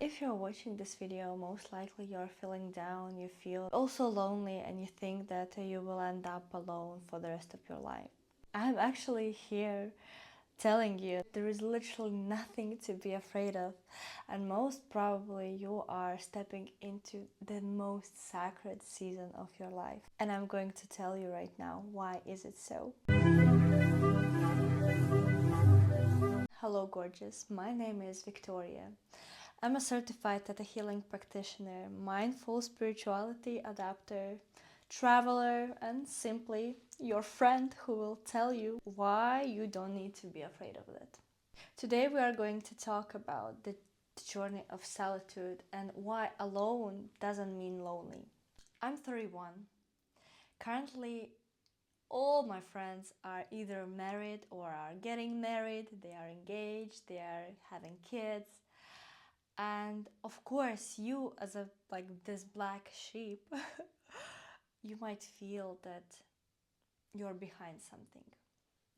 If you're watching this video, most likely you're feeling down, you feel also lonely, and you think that you will end up alone for the rest of your life. I'm actually here telling you there is literally nothing to be afraid of, and most probably you are stepping into the most sacred season of your life. And I'm going to tell you right now why is it so. Hello gorgeous, my name is Victoria. I'm a certified Theta Healing practitioner, mindful spirituality adapter, traveler, and simply your friend who will tell you why you don't need to be afraid of it. Today we are going to talk about the journey of solitude and why alone doesn't mean lonely. I'm 31. Currently, all my friends are either married or are getting married, they are engaged, they are having kids. And of course, you as a this black sheep, you might feel that you're behind something,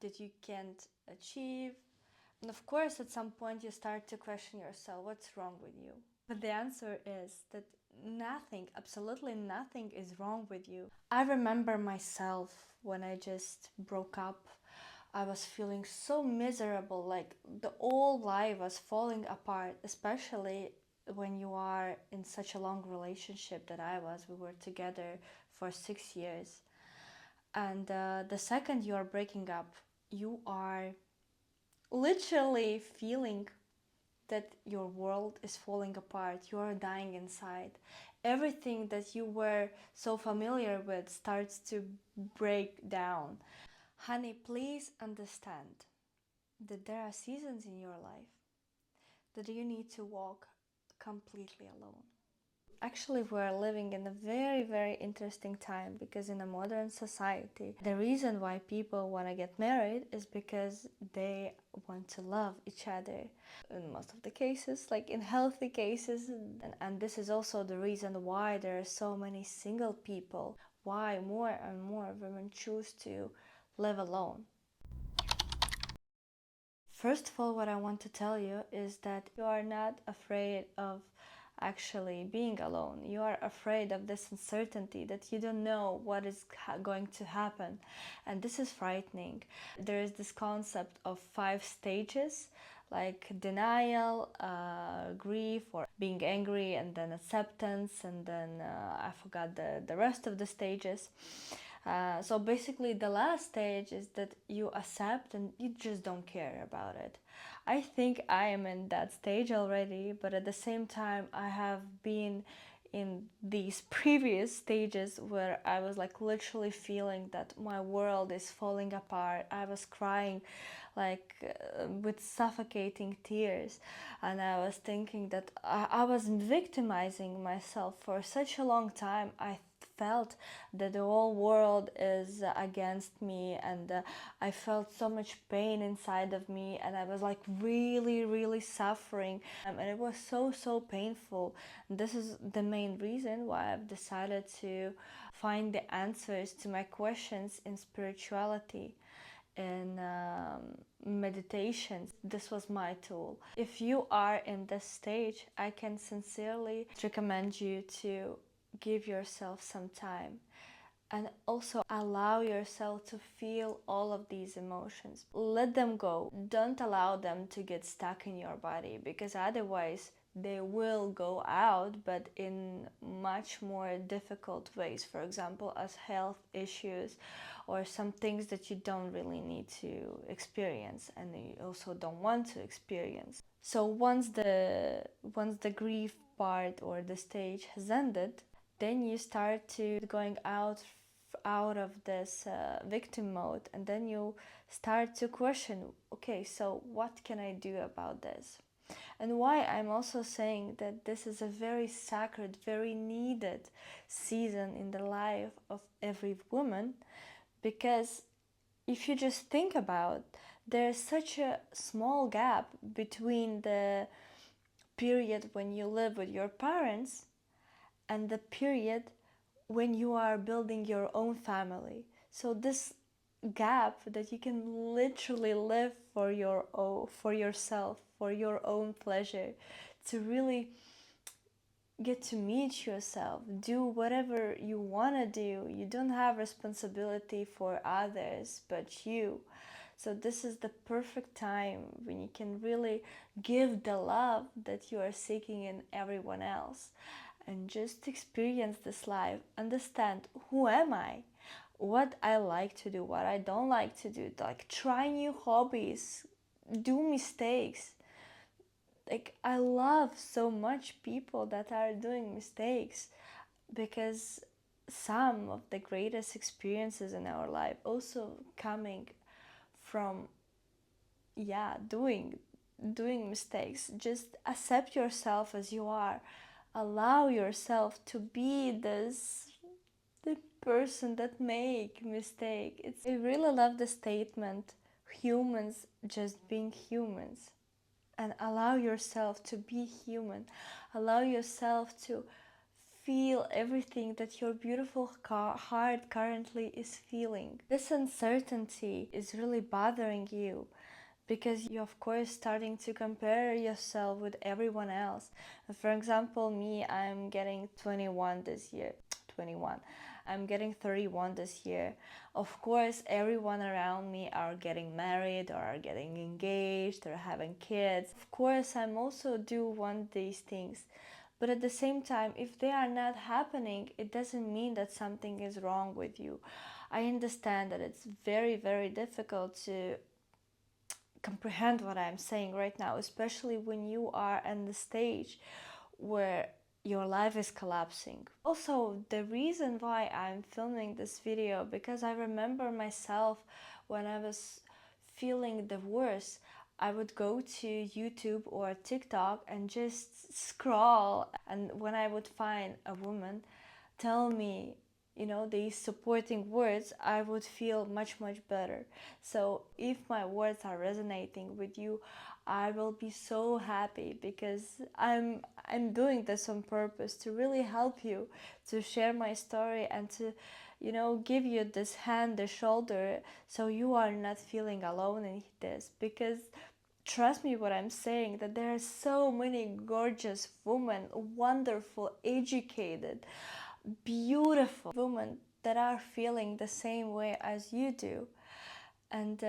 that you can't achieve. And of course, at some point you start to question yourself, what's wrong with you? But the answer is that nothing, absolutely nothing is wrong with you. I remember myself when I just broke up. I was feeling so miserable, like the whole life was falling apart, especially when you are in such a long relationship that I was. We were together for 6 years. And the second you are breaking up, you are literally feeling that your world is falling apart, you are dying inside. Everything that you were so familiar with starts to break down. Honey, please understand that there are seasons in your life that you need to walk completely alone. Actually, we're living in a very, very interesting time because in a modern society, the reason why people want to get married is because they want to love each other. In most of the cases, like in healthy cases, and this is also the reason why there are so many single people, why more and more women choose to live alone. First of all, what I want to tell you is that you are not afraid of actually being alone. You are afraid of this uncertainty that you don't know what is going to happen, and this is frightening. There is this concept of 5 stages, like denial, grief, or being angry, and then acceptance, and then I forgot the rest of the stages. So basically the last stage is that you accept and you just don't care about it. I think I am in that stage already, but at the same time I have been in these previous stages where I was like literally feeling that my world is falling apart. I was crying with suffocating tears, and I was thinking that I was victimizing myself for such a long time. I felt that the whole world is against me, and I felt so much pain inside of me, and I was like really suffering, and it was so painful. This is the main reason why I've decided to find the answers to my questions in spirituality and meditations. This was my tool. If you are in this stage, I can sincerely recommend you to give yourself some time and also allow yourself to feel all of these emotions. Let them go. Don't allow them to get stuck in your body, because otherwise they will go out, but in much more difficult ways. For example, as health issues or some things that you don't really need to experience and you also don't want to experience. So once the grief part or the stage has ended, then you start to going out of this victim mode, and then you start to question, okay, so what can I do about this? And why I'm also saying that this is a very sacred, very needed season in the life of every woman, because if you just think about, there's such a small gap between the period when you live with your parents and the period when you are building your own family. So this gap that you can literally live for your own, for yourself, for your own pleasure, to really get to meet yourself, do whatever you want to do. You don't have responsibility for others but you. So this is the perfect time when you can really give the love that you are seeking in everyone else, and just experience this life, understand who am I, what I like to do, what I don't like to do, like try new hobbies, do mistakes. Like I love so much people that are doing mistakes, because some of the greatest experiences in our life also coming from, yeah, doing mistakes. Just accept yourself as you are, allow yourself to be the person that make mistake. I really love the statement, humans just being humans. And allow yourself to be human, allow yourself to feel everything that your beautiful heart currently is feeling. This uncertainty is really bothering you, because you of course starting to compare yourself with everyone else. For example, me, I'm getting 21 this year. 21, I'm getting 31 this year. Of course everyone around me are getting married or are getting engaged or having kids. Of course I'm also do want these things, but at the same time, if they are not happening, it doesn't mean that something is wrong with you. I understand that it's very, very difficult to comprehend what I'm saying right now, especially when you are in the stage where your life is collapsing. Also, the reason why I'm filming this video, because I remember myself when I was feeling the worst, I would go to YouTube or TikTok and just scroll, and when I would find a woman tell me, these supporting words, I would feel much, much better. So if my words are resonating with you, I will be so happy, because I'm doing this on purpose to really help you, to share my story, and to give you this hand, the shoulder, so you are not feeling alone in this. Because trust me what I'm saying, that there are so many gorgeous women, wonderful, educated, beautiful women that are feeling the same way as you do. And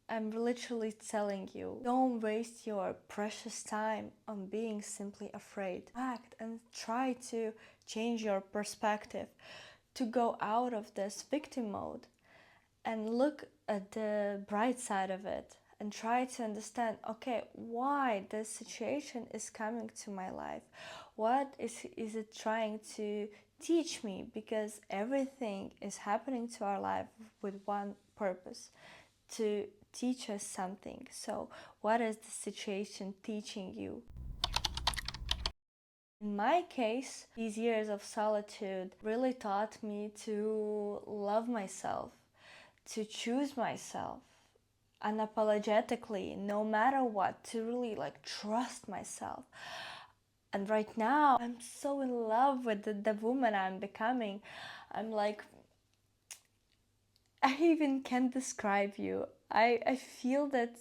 I'm literally telling you, don't waste your precious time on being simply afraid. Act and try to change your perspective, to go out of this victim mode and look at the bright side of it, and try to understand, okay, why this situation is coming to my life, what is it trying to teach me, because everything is happening to our life with one purpose, to teach us something. So what is the situation teaching you? In my case, these years of solitude really taught me to love myself, to choose myself unapologetically, no matter what, to really like trust myself. And right now, I'm so in love with the woman I'm becoming. I'm like, I even can't describe you. I feel that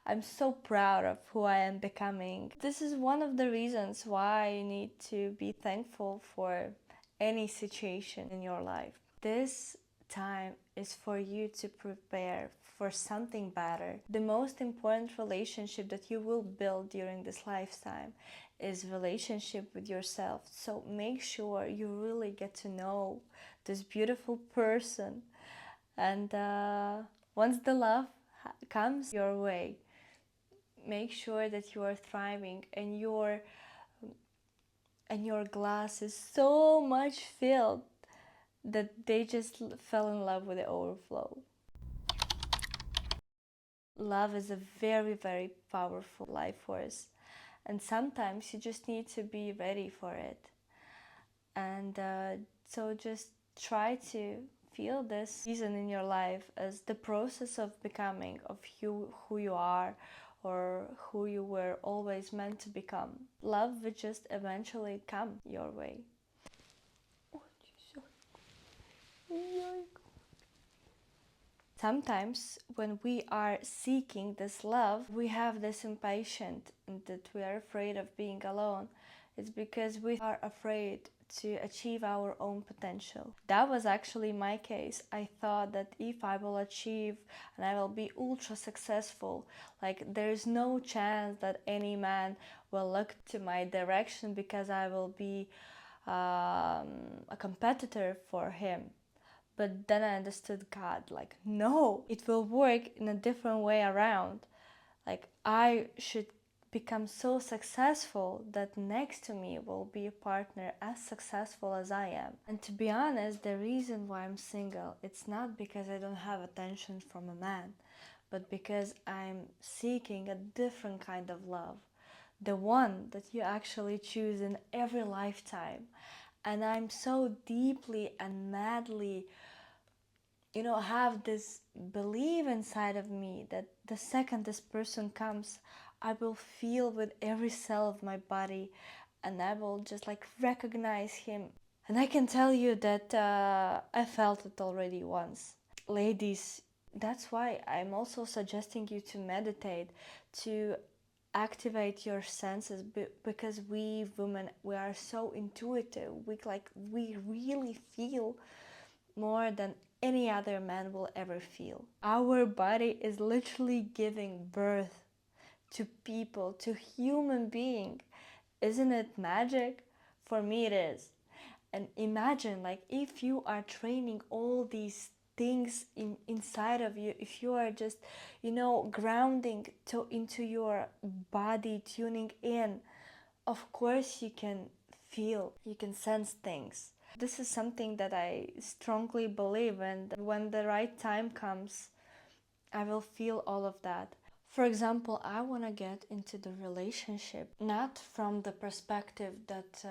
I'm so proud of who I am becoming. This is one of the reasons why you need to be thankful for any situation in your life. This time is for you to prepare for something better. The most important relationship that you will build during this lifetime is relationship with yourself. So make sure you really get to know this beautiful person, and once the love comes your way, make sure that you are thriving, and your glass is so much filled that they just fell in love with the overflow. Love is a very, very powerful life force, and sometimes you just need to be ready for it. And so just try to feel this season in your life as the process of becoming of who you are, or who you were always meant to become. Love will just eventually come your way. Sometimes when we are seeking this love, we have this impatient, and that we are afraid of being alone. It's because we are afraid to achieve our own potential. That was actually my case. I thought that if I will achieve and I will be ultra successful, like there's no chance that any man will look to my direction because I will be a competitor for him. But then I understood, God, like, no, it will work in a different way around. Like, I should become so successful that next to me will be a partner as successful as I am. And to be honest, the reason why I'm single, it's not because I don't have attention from a man, but because I'm seeking a different kind of love. The one that you actually choose in every lifetime. And I'm so deeply and madly have this belief inside of me that the second this person comes, I will feel with every cell of my body and I will just like recognize him. And I can tell you that I felt it already once. Ladies, that's why I'm also suggesting you to meditate, to activate your senses, because we women, we are so intuitive. We really feel more than any other man will ever feel. Our body is literally giving birth to people, to human being. Isn't it magic? For me it is. And imagine, like, if you are training all these things inside of you, if you are just grounding into your body, tuning in, of course you can feel, you can sense things. This is something that I strongly believe, and when the right time comes, I will feel all of that. For example, I want to get into the relationship not from the perspective that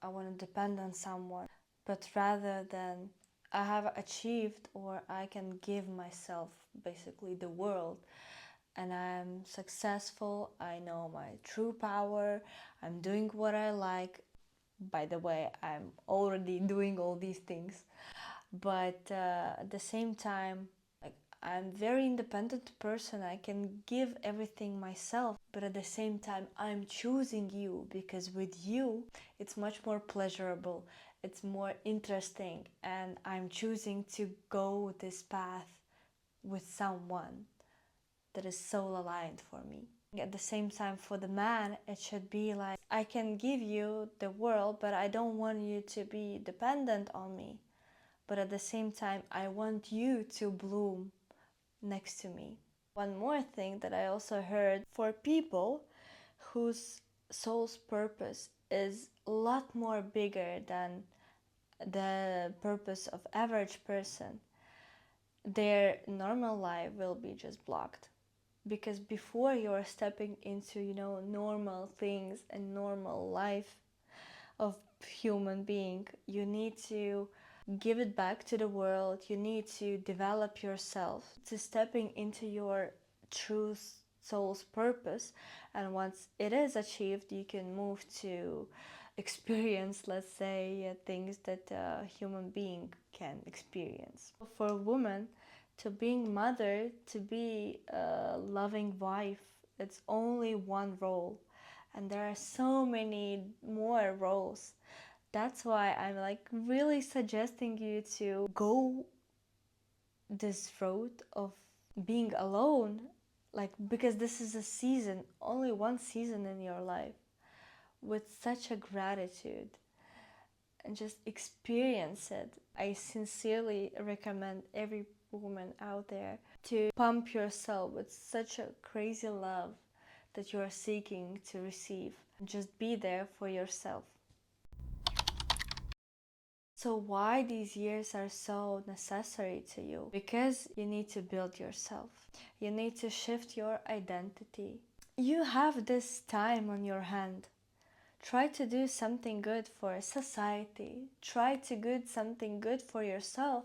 I want to depend on someone, but rather than I have achieved or I can give myself basically the world, and I'm successful, I know my true power, I'm doing what I like. By the way, I'm already doing all these things, but at the same time, like, I'm very independent person, I can give everything myself, but at the same time I'm choosing you because with you it's much more pleasurable, it's more interesting, and I'm choosing to go this path with someone that is soul aligned for me. At the same time, for the man, it should be like, I can give you the world, but I don't want you to be dependent on me. But at the same time, I want you to bloom next to me. One more thing that I also heard, for people whose soul's purpose is a lot more bigger than the purpose of average person, their normal life will be just blocked. Because before you're stepping into normal things and normal life of human being, you need to give it back to the world, you need to develop yourself to stepping into your true soul's purpose. And once it is achieved, you can move to experience, let's say, things that a human being can experience. For a woman, to being mother, to be a loving wife, it's only one role, and there are so many more roles. That's why I'm like really suggesting you to go this road of being alone, like, because this is a season, only one season in your life, with such a gratitude, and just experience it. I sincerely recommend every woman out there to pump yourself with such a crazy love that you are seeking to receive. Just be there for yourself. So why these years are so necessary to you? Because you need to build yourself. You need to shift your identity. You have this time on your hand. Try to do something good for society. Try to do something good for yourself.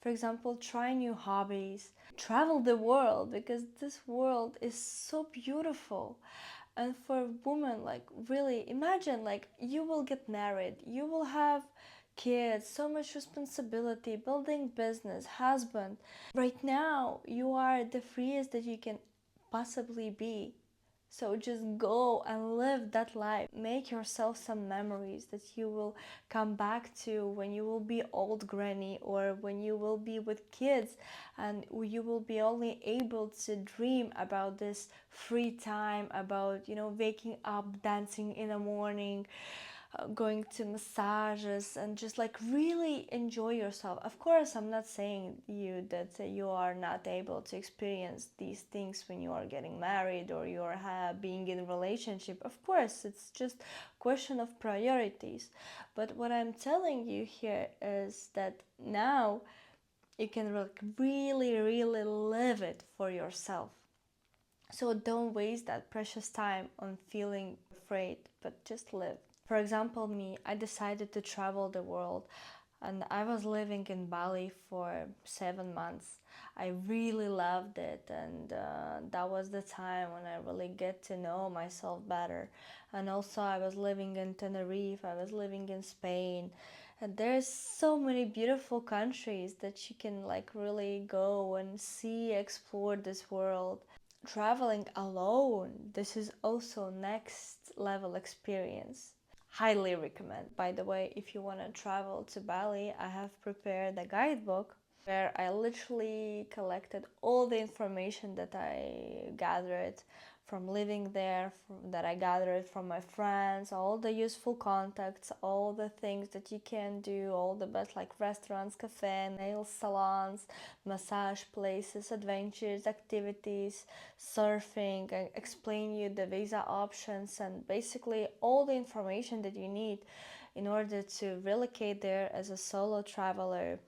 For example, try new hobbies. Travel the world, because this world is so beautiful. And for women, like, really imagine, like, you will get married, you will have kids, so much responsibility, building business, husband. Right now you are the freest that you can possibly be. So just go and live that life. Make yourself some memories that you will come back to when you will be old granny, or when you will be with kids, and you will be only able to dream about this free time, about, waking up, dancing in the morning, going to massages, and just like really enjoy yourself. Of course, I'm not saying you that you are not able to experience these things when you are getting married or you are being in a relationship. Of course, it's just question of priorities. But what I'm telling you here is that now you can really, really live it for yourself. So don't waste that precious time on feeling afraid, but just live. For example, me, I decided to travel the world, and I was living in Bali for 7 months. I really loved it, and that was the time when I really get to know myself better. And also, I was living in Tenerife, I was living in Spain, and there's so many beautiful countries that you can like really go and see, explore this world. Traveling alone, this is also next level experience. Highly recommend. By the way, if you want to travel to Bali, I have prepared a guidebook where I literally collected all the information that I gathered from living there, that I gathered from my friends, all the useful contacts, all the things that you can do, all the best like restaurants, cafe, nail salons, massage places, adventures, activities, surfing. I explain you the visa options and basically all the information that you need in order to relocate there as a solo traveler.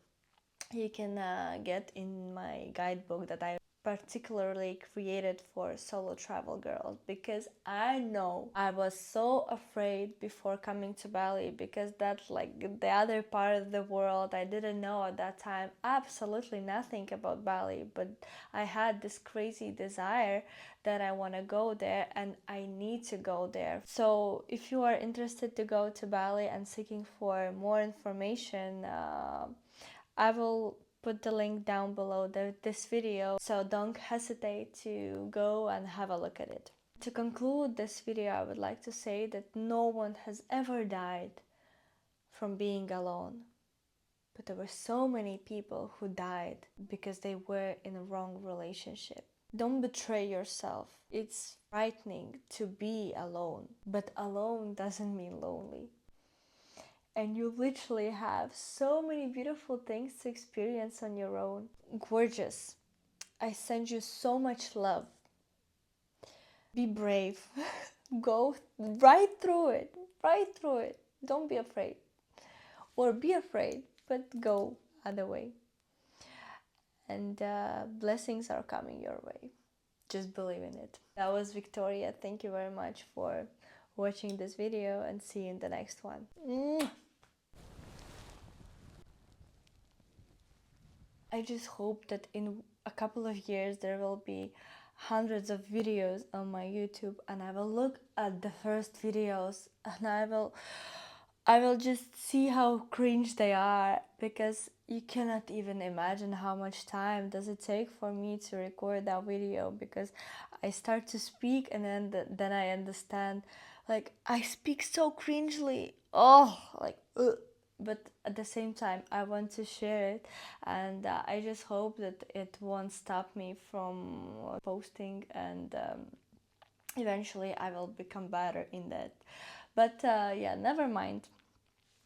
You can get in my guidebook that I particularly created for solo travel girls, because I know I was so afraid before coming to Bali, because that's like the other part of the world. I didn't know at that time absolutely nothing about Bali, but I had this crazy desire that I want to go there and I need to go there. So if you are interested to go to Bali and seeking for more information, I will put the link down below this video, so don't hesitate to go and have a look at it. To conclude this video, I would like to say that no one has ever died from being alone, but there were so many people who died because they were in a wrong relationship. Don't betray yourself. It's frightening to be alone, but alone doesn't mean lonely. And you literally have so many beautiful things to experience on your own. Gorgeous. I send you so much love. Be brave. Go right through it. Right through it. Don't be afraid. Or be afraid, but go other way. And blessings are coming your way. Just believe in it. That was Victoria. Thank you very much for watching this video, and see you in the next one. I just hope that in a couple of years there will be hundreds of videos on my YouTube, and I will look at the first videos and I will just see how cringe they are, because you cannot even imagine how much time does it take for me to record that video, because I start to speak and then I understand, like, I speak so cringely. Oh, like ugh. But at the same time I want to share it, and I just hope that it won't stop me from posting, and eventually I will become better in that. But yeah, never mind.